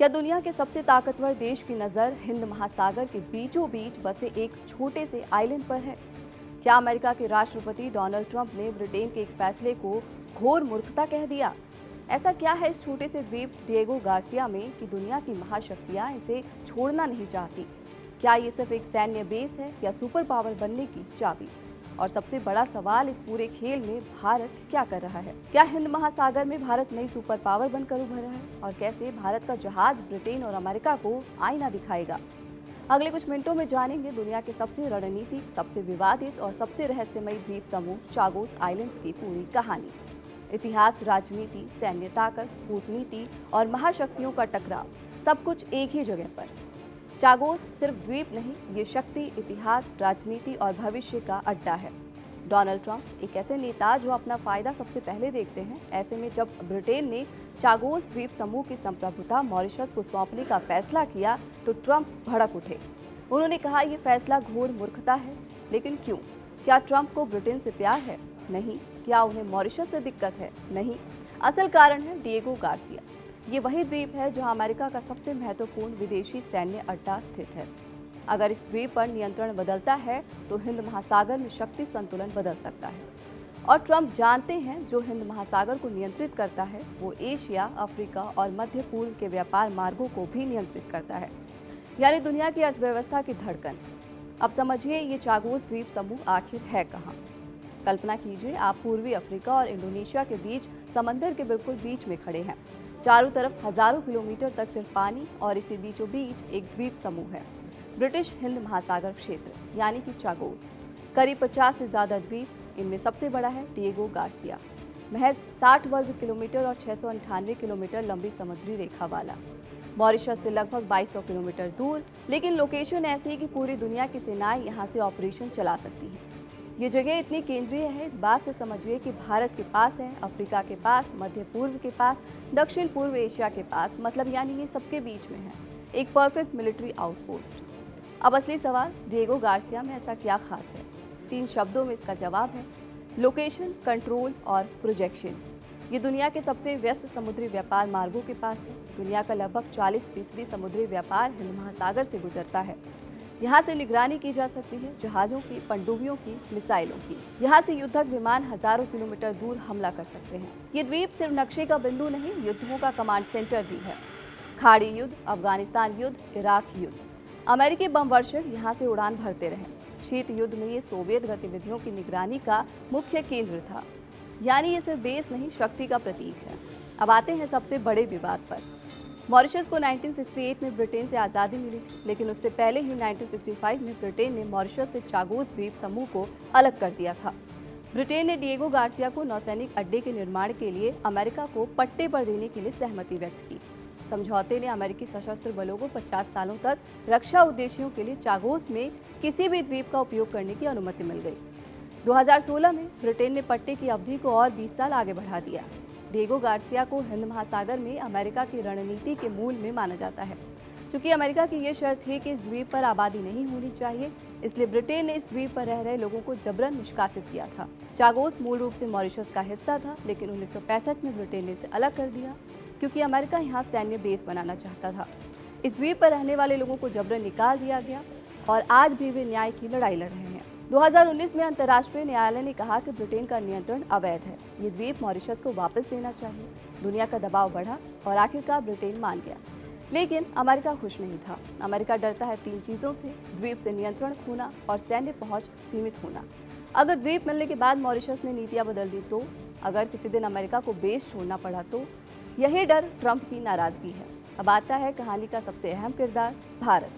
क्या दुनिया के सबसे ताकतवर देश की नज़र हिंद महासागर के बीचों बीच बसे एक छोटे से आइलैंड पर है? क्या अमेरिका के राष्ट्रपति डोनाल्ड ट्रंप ने ब्रिटेन के एक फैसले को घोर मूर्खता कह दिया? ऐसा क्या है इस छोटे से द्वीप डिएगो गार्सिया में कि दुनिया की महाशक्तियां इसे छोड़ना नहीं चाहती? क्या ये सिर्फ एक सैन्य बेस है या सुपर पावर बनने की चाबी? और सबसे बड़ा सवाल, इस पूरे खेल में भारत क्या कर रहा है? क्या हिंद महासागर में भारत नई सुपर पावर बनकर उभरा है? और कैसे भारत का जहाज ब्रिटेन और अमेरिका को आईना दिखाएगा? अगले कुछ मिनटों में जानेंगे दुनिया के सबसे रणनीतिक, सबसे विवादित और सबसे रहस्यमयी द्वीप समूह चागोस आइलैंड्स की पूरी कहानी। इतिहास, राजनीति, सैन्य ताकत, कूटनीति और महाशक्तियों का टकराव, सब कुछ एक ही जगह पर। चागोस सिर्फ द्वीप नहीं, ये शक्ति, इतिहास, राजनीति और भविष्य का अड्डा है। डोनाल्ड ट्रंप एक ऐसे नेता जो अपना फायदा सबसे पहले देखते हैं। ऐसे में जब ब्रिटेन ने चागोस द्वीप समूह की संप्रभुता मॉरिशस को सौंपने का फैसला किया तो ट्रंप भड़क उठे। उन्होंने कहा, यह फैसला घोर मूर्खता है। लेकिन क्यों? क्या ट्रंप को ब्रिटेन से प्यार है? नहीं। क्या उन्हें मॉरिशस से दिक्कत है? नहीं। असल कारण है डिएगो गार्सिया। ये वही द्वीप है जहां अमेरिका का सबसे महत्वपूर्ण विदेशी सैन्य अड्डा स्थित है। अगर इस द्वीप पर नियंत्रण बदलता है तो हिंद महासागर में शक्ति संतुलन बदल सकता है। और ट्रंप जानते हैं, जो हिंद महासागर को नियंत्रित करता है वो एशिया, अफ्रीका और मध्य पूर्व के व्यापार मार्गों को भी नियंत्रित करता है, यानी दुनिया की अर्थव्यवस्था की धड़कन। अब समझिए, ये चागोस द्वीप समूह आखिर है कहाँ? कल्पना कीजिए, आप पूर्वी अफ्रीका और इंडोनेशिया के बीच, समंदर के बिल्कुल बीच में खड़े हैं। चारों तरफ हजारों किलोमीटर तक सिर्फ पानी, और इसी बीचों बीच एक द्वीप समूह है, ब्रिटिश हिंद महासागर क्षेत्र, यानी कि चागोस। करीब 50 से ज्यादा द्वीप, इनमें सबसे बड़ा है डिएगो गार्सिया, महज 60 वर्ग किलोमीटर और 698 किलोमीटर लंबी समुद्री रेखा वाला। मॉरिशस से लगभग 2200 किलोमीटर दूर, लेकिन लोकेशन ऐसी है कि पूरी दुनिया की सेनाएं यहाँ से ऑपरेशन चला सकती हैं। ये जगह इतनी केंद्रीय है, इस बात से समझिए कि भारत के पास है, अफ्रीका के पास, मध्य पूर्व के पास, दक्षिण पूर्व एशिया के पास, मतलब यानी ये सबके बीच में है, एक परफेक्ट मिलिट्री आउटपोस्ट। अब असली सवाल, डिएगो गार्सिया में ऐसा क्या खास है? 3 शब्दों में इसका जवाब है, लोकेशन, कंट्रोल और प्रोजेक्शन। ये दुनिया के सबसे व्यस्त समुद्री व्यापार मार्गों के पास है। दुनिया का लगभग 40% समुद्री व्यापार हिंद महासागर से गुजरता है। यहाँ से निगरानी की जा सकती है, जहाजों की, पनडुब्बियों की, मिसाइलों की। यहाँ से युद्धक विमान हजारों किलोमीटर दूर हमला कर सकते हैं। ये द्वीप सिर्फ नक्शे का बिंदु नहीं, युद्धों का कमांड सेंटर भी है। खाड़ी युद्ध, अफगानिस्तान युद्ध, इराक युद्ध, अमेरिकी बम वर्षक यहाँ से उड़ान भरते रहे। शीत युद्ध में ये सोवियत गतिविधियों की निगरानी का मुख्य केंद्र था। यानी ये सिर्फ बेस नहीं, शक्ति का प्रतीक है। अब आते हैं सबसे बड़े विवाद पर। मॉरिशस को 1968 में ब्रिटेन से आज़ादी मिली थी, लेकिन उससे पहले ही 1965 में ब्रिटेन ने मॉरिशस से चागोस द्वीप समूह को अलग कर दिया था। ब्रिटेन ने डिएगो गार्सिया को नौसैनिक अड्डे के निर्माण के लिए अमेरिका को पट्टे पर देने के लिए सहमति व्यक्त की। समझौते ने अमेरिकी सशस्त्र बलों को 50 सालों तक रक्षा उद्देश्यों के लिए चागोस में किसी भी द्वीप का उपयोग करने की अनुमति मिल गई। 2016 में ब्रिटेन ने पट्टे की अवधि को और 20 साल आगे बढ़ा दिया। डिएगो गार्सिया को हिंद महासागर में अमेरिका की रणनीति के मूल में माना जाता है। चूंकि अमेरिका की ये शर्त थी कि इस द्वीप पर आबादी नहीं होनी चाहिए, इसलिए ब्रिटेन ने इस द्वीप पर रह रहे लोगों को जबरन निष्कासित किया था। चागोस मूल रूप से मॉरिशस का हिस्सा था, लेकिन 1965 में ब्रिटेन ने इसे अलग कर दिया, क्योंकि अमेरिका यहाँ सैन्य बेस बनाना चाहता था। इस द्वीप पर रहने वाले लोगों को जबरन निकाल दिया गया और आज भी वे न्याय की लड़ाई लड़ रहे हैं। 2019 में अंतर्राष्ट्रीय न्यायालय ने कहा कि ब्रिटेन का नियंत्रण अवैध है, ये द्वीप मॉरिशस को वापस देना चाहिए। दुनिया का दबाव बढ़ा और आखिरकार ब्रिटेन मान गया, लेकिन अमेरिका खुश नहीं था। अमेरिका डरता है 3 चीज़ों से: द्वीप से नियंत्रण खोना और सैन्य पहुंच सीमित होना। अगर द्वीप मिलने के बाद मॉरिशस ने नीतियां बदल दी तो, अगर किसी दिन अमेरिका को बेस छोड़ना पड़ा तो, यही डर ट्रंप की नाराजगी है। अब आता है कहानी का सबसे अहम किरदार, भारत।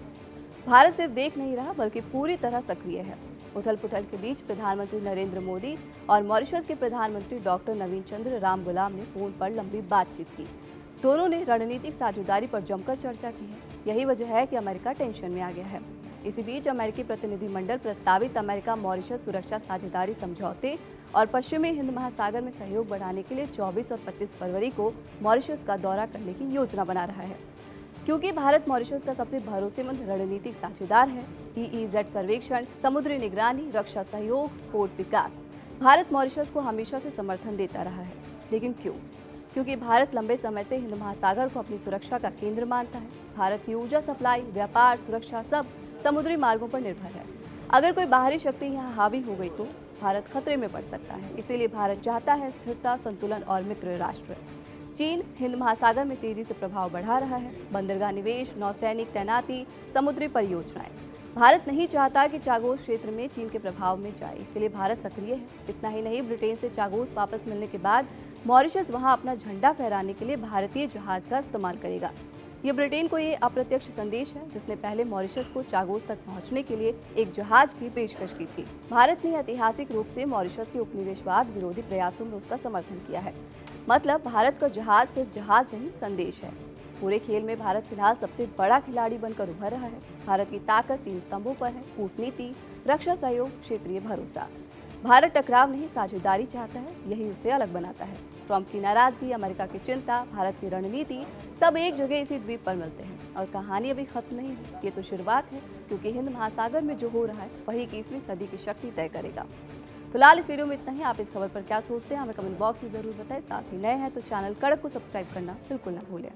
भारत सिर्फ देख नहीं रहा, बल्कि पूरी तरह सक्रिय है। उथल पुथल के बीच प्रधानमंत्री नरेंद्र मोदी और मॉरिशस के प्रधानमंत्री डॉक्टर नवीन चंद्र राम गुलाम ने फोन पर लंबी बातचीत की। दोनों ने रणनीतिक साझेदारी पर जमकर चर्चा की है। यही वजह है कि अमेरिका टेंशन में आ गया है। इसी बीच अमेरिकी प्रतिनिधिमंडल प्रस्तावित अमेरिका मॉरिशस सुरक्षा साझेदारी समझौते और पश्चिमी हिंद महासागर में सहयोग बढ़ाने के लिए 24 और 25 फरवरी को मॉरिशस का दौरा करने की योजना बना रहा है। क्योंकि भारत मॉरिशस का सबसे भरोसेमंद रणनीतिक साझेदार है। EEZ सर्वेक्षण, समुद्री निगरानी, रक्षा सहयोग, पोर्ट विकास, भारत मॉरिशस को हमेशा से समर्थन देता रहा है। लेकिन क्यों? क्योंकि भारत लंबे समय से हिंद महासागर को अपनी सुरक्षा का केंद्र मानता है। भारत की ऊर्जा सप्लाई, व्यापार, सुरक्षा सब समुद्री मार्गों पर निर्भर है। अगर कोई बाहरी शक्ति यहाँ हावी हो गई तो भारत खतरे में पड़ सकता है। इसीलिए भारत चाहता है स्थिरता, संतुलन और मित्र राष्ट्र। चीन हिंद महासागर में तेजी से प्रभाव बढ़ा रहा है। बंदरगाह निवेश, नौसैनिक तैनाती, समुद्री परियोजनाएं। भारत नहीं चाहता कि चागोस क्षेत्र में चीन के प्रभाव में जाए, इसलिए भारत सक्रिय है। इतना ही नहीं, ब्रिटेन से चागोस वापस मिलने के बाद मॉरिशस वहां अपना झंडा फहराने के लिए भारतीय जहाज का इस्तेमाल करेगा। ये ब्रिटेन को ये अप्रत्यक्ष संदेश है, जिसने पहले मॉरिशस को चागोस तक पहुंचने के लिए एक जहाज की पेशकश की थी। भारत ने ऐतिहासिक रूप से मॉरिशस के उपनिवेशवाद विरोधी प्रयासों में उसका समर्थन किया है। मतलब भारत का जहाज सिर्फ जहाज नहीं, संदेश है। पूरे खेल में भारत फिलहाल सबसे बड़ा खिलाड़ी बनकर उभर रहा है। भारत की ताकत 3 स्तंभों पर है: कूटनीति, रक्षा सहयोग, क्षेत्रीय भरोसा। भारत टकराव नहीं, साझेदारी चाहता है, यही उसे अलग बनाता है। ट्रंप की नाराजगी, अमेरिका की चिंता, भारत की रणनीति, सब एक जगह इसी द्वीप पर मिलते हैं। और कहानी अभी खत्म नहीं है, ये तो शुरुआत है, क्योंकि हिंद महासागर में जो हो रहा है वही 21वीं सदी की शक्ति तय करेगा। फिलहाल इस वीडियो में इतना ही। आप इस खबर पर क्या सोचते हैं हमें कमेंट बॉक्स में जरूर बताएं। साथ ही नए हैं तो चैनल कड़क को सब्सक्राइब करना बिल्कुल ना भूलें।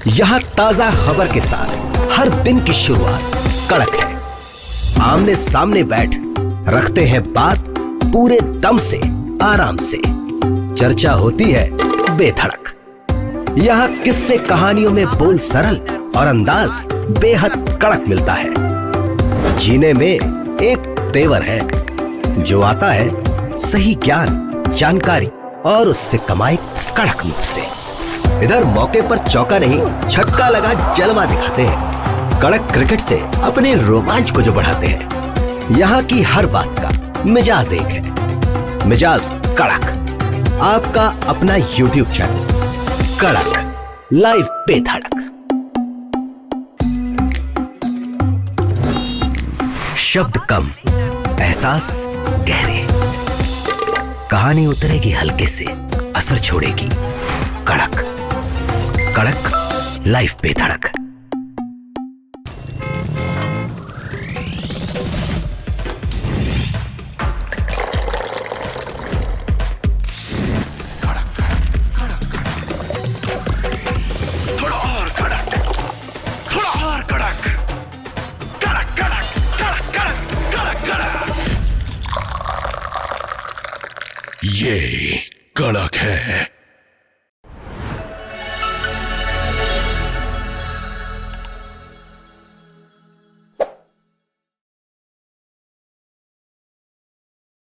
यहाँ ताजा खबर के साथ हर दिन की शुरुआत कड़क है। आमने सामने बैठ रखते हैं बात पूरे दम से, आराम से। चर्चा होती है बेधड़क। यहाँ किस्से कहानियों में बोल सरल और अंदाज बेहद कड़क मिलता है। जीने में एक तेवर है जो आता है सही ज्ञान, जानकारी और उससे कमाए कड़क नोट से। इधर मौके पर चौका नहीं, छक्का लगा जलवा दिखाते हैं। कड़क क्रिकेट से अपने रोमांच को जो बढ़ाते हैं। यहाँ की हर बात का मिजाज एक है, मिजाज कड़क। आपका अपना YouTube चैनल कड़क लाइव बेधड़क। शब्द कम, एहसास गहरे। कहानी उतरेगी हल्के से, असर छोड़ेगी कड़क। कड़क लाइव बेधड़क। ये कड़क है।